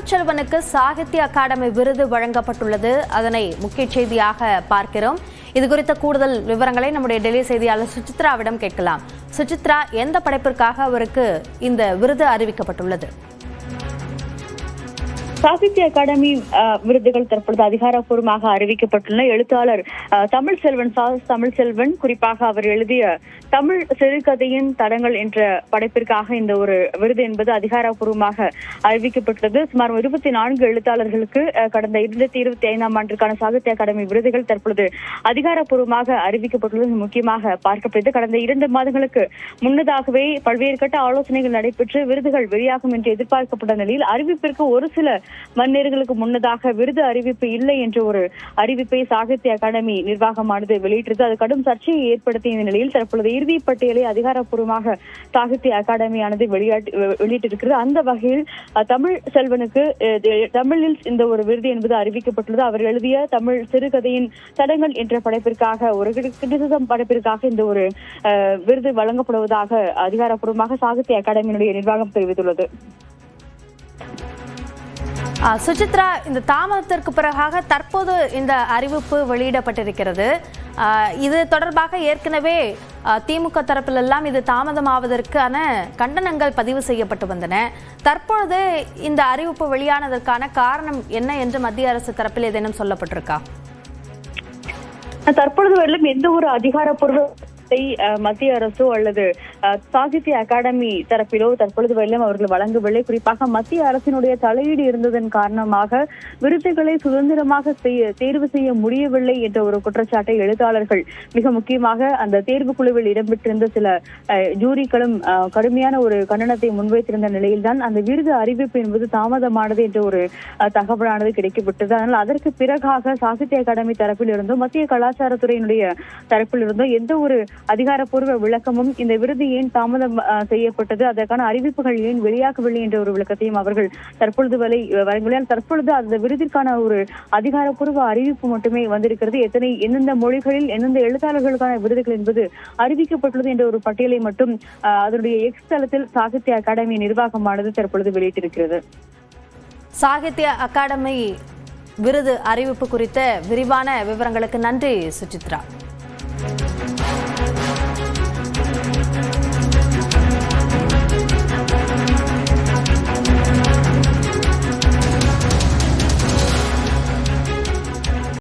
தமிழ்ச்செல்வனுக்கு சாகித்ய அகாடமி விருது வழங்கப்பட்டுள்ளது. அதனை முக்கிய செய்தியாக பார்க்கிறோம். இது குறித்த கூடுதல் விவரங்களை நம்முடைய டெல்லி செய்தியாளர் சுசித்ராவிடம் கேட்கலாம். சுசித்ரா, எந்த படைப்பிற்காக அவருக்கு இந்த விருது அறிவிக்கப்பட்டுள்ளது? சாகித்ய அகாடமி விருதுகள் தற்பொழுது அதிகாரப்பூர்வமாக அறிவிக்கப்பட்டுள்ள எழுத்தாளர் தமிழ்ச்செல்வன் குறிப்பாக அவர் எழுதிய தமிழ் சிறுகதையின் தடங்கள் என்ற படைப்பிற்காக இந்த ஒரு விருது என்பது அதிகாரப்பூர்வமாக அறிவிக்கப்பட்டுள்ளது. சுமார் 24 எழுத்தாளர்களுக்கு கடந்த 2025ஆம் ஆண்டிற்கான சாகித்ய அகாடமி விருதுகள் தற்பொழுது அதிகாரப்பூர்வமாக அறிவிக்கப்பட்டுள்ளது முக்கியமாக பார்க்கப்படுகிறது. கடந்த 2 மாதங்களுக்கு முன்னதாகவே பல்வேறு கட்ட ஆலோசனைகள் நடைபெற்று விருதுகள் வெளியாகும் என்று எதிர்பார்க்கப்பட்ட நிலையில் அறிவிப்பிற்கு ஒரு சில மணி நேரங்களுக்கு முன்னதாக விருது அறிவிப்பு இல்லை என்ற ஒரு அறிவிப்பை சாகித்ய அகாடமி நிர்வாகமானது வெளியிட்டது. அது கடும் சர்ச்சையை ஏற்படுத்திய நிலையில் தற்பொழுது இறுதி பட்டியலை அதிகாரப்பூர்வமாக சாகித்ய அகாடமியானது வெளியிட்டிருக்கிறது. அந்த வகையில் தமிழ் செல்வனுக்கு தமிழில் இந்த ஒரு விருது என்பது அறிவிக்கப்பட்டுள்ளது. அவர் எழுதிய தமிழ் சிறுகதையின் தடங்கள் என்ற படைப்பிற்காக ஒரு கிரிட்டிசிசம் படைப்பிற்காக இந்த ஒரு விருது வழங்கப்படுவதாக அதிகாரப்பூர்வமாக சாகித்ய அகாடமியினுடைய நிர்வாகம் தெரிவித்துள்ளது. சுசித்ரா, இந்த தாமதத்திற்கு பிறகாக தற்போது இந்த அறிவிப்பு வெளியிடப்பட்டிருக்கிறது. இது தொடர்பாக ஏற்கனவே திமுக தரப்பிலெல்லாம் இது தாமதமாவதற்கான கண்டனங்கள் பதிவு செய்யப்பட்டு வந்தன. தற்பொழுது இந்த அறிவிப்பு வெளியானதற்கான காரணம் என்ன என்று மத்திய அரசு தரப்பில் ஏதேனும் சொல்லப்பட்டிருக்கா? தற்பொழுது வரையிலும் எந்த ஒரு அதிகாரப்பூர்வ மத்திய அரசோ அல்லது சாகித்ய அகாடமி தரப்பிலோ தற்பொழுது வரையிலும் அவர்கள் வழங்கவில்லை. குறிப்பாக மத்திய அரசினுடைய தலையீடு இருந்ததன் காரணமாக விருதுகளை சுதந்திரமாக தேர்வு செய்ய முடியவில்லை என்ற ஒரு குற்றச்சாட்டை எழுத்தாளர்கள் மிக முக்கியமாக அந்த தேர்வு குழுவில் இடம்பெற்றிருந்த சில ஜூரிகளும் கடுமையான ஒரு கண்டனத்தை முன்வைத்திருந்த நிலையில்தான் அந்த விருது அறிவிப்பு என்பது தாமதமானது என்ற ஒரு தகவலானது கிடைக்கப்பட்டது. அதனால் அதற்கு பிறகாக சாகித்ய அகாடமி தரப்பில் இருந்தோ மத்திய கலாச்சாரத்துறையினுடைய தரப்பில் இருந்தோ எந்த ஒரு அதிகாரப்பூர்வ விளக்கமும் இந்த விருது ஏன் தாமதம் செய்யப்பட்டது, அதற்கான அறிவிப்புகள் ஏன் வெளியாகவில்லை என்ற ஒரு விளக்கத்தையும் அவர்கள் தற்பொழுது வழங்கியுள்ளார். தற்பொழுது அந்த விருதிற்கான ஒரு அதிகாரப்பூர்வ அறிவிப்பு மட்டுமே வந்திருக்கிறது. எந்தெந்த மொழிகளில் எந்தெந்த எழுத்தாளர்களுக்கான விருதுகள் என்பது அறிவிக்கப்பட்டுள்ளது என்ற ஒரு பட்டியலை மட்டும் அதனுடைய எக்ஸ் தளத்தில் சாகித்ய அகாடமி நிர்வாகமானது தற்பொழுது வெளியிட்டிருக்கிறது. சாகித்ய அகாடமி விருது அறிவிப்பு குறித்த விரிவான விவரங்களுக்கு நன்றி சுசித்ரா.